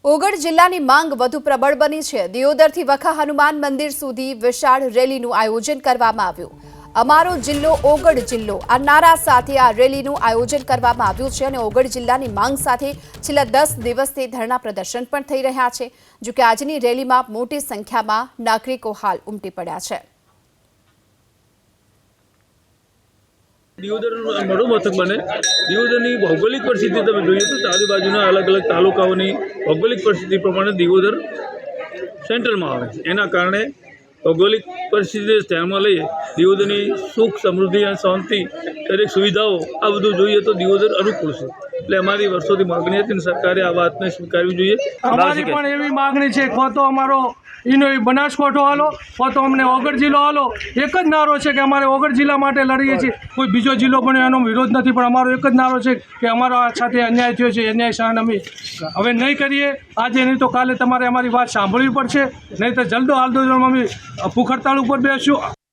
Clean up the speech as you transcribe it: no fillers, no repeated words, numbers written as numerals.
ઓગળ જિલ્લાની માંગ વધુ પ્રબળ બની છે। દિયોદરથી વખા હનુમાન મંદિર સુધી વિશાળ રેલીનું આયોજન કરવામાં આવ્યું। અમારો જિલ્લો ઓગળ જિલ્લો આ નારા સાથે આ રેલીનું આયોજન કરવામાં આવ્યું છે અને ઓગળ જિલ્લાની માંગ સાથે છેલ્લા 10 દિવસથી ધરણા પ્રદર્શન પણ થઈ રહ્યા છે। જો કે આજની રેલીમાં મોટી સંખ્યામાં નાગરિકો હાલ ઉમટી પડ્યા છે। દિયોદર મળું મથક બને। દિયોદરની ભૌગોલિક પરિસ્થિતિ તમે જોઈએ તો આજુબાજુના અલગ અલગ તાલુકાઓની ભૌગોલિક પરિસ્થિતિ પ્રમાણે દિયોદર સેન્ટ્રલમાં આવે છે। એના કારણે ભૌગોલિક પરિસ્થિતિને ધ્યાનમાં લઈએ દિયોદરની સુખ સમૃદ્ધિ અને શાંતિ દરેક સુવિધાઓ આ બધું જોઈએ તો દિયોદર અનુકૂળ છે। એટલે અમારી વર્ષોથી માગણી હતી અને સરકારે આ વાતને સ્વીકારવી જોઈએ। અમારી પણ એવી માગણી છે કે તો અમારો એનો બનાસકાંઠો હાલો તો અમને ઓગળ જિલ્લો હાલો। એક જ નારો છે કે અમારે ઓગળ જિલ્લા માટે લડીએ છીએ। કોઈ બીજો જિલ્લો પણ એનો વિરોધ નથી, પણ અમારો એક જ નારો છે કે અમારો આ સાથે અન્યાય થયો છે, અન્યાય સહન અમે હવે નહીં કરીએ। આજે નહીં તો કાલે તમારે અમારી વાત સાંભળવી પડશે, નહીં તો જલ્દો હાલદો અમે ભૂખ હડતાળ ઉપર બેસશું।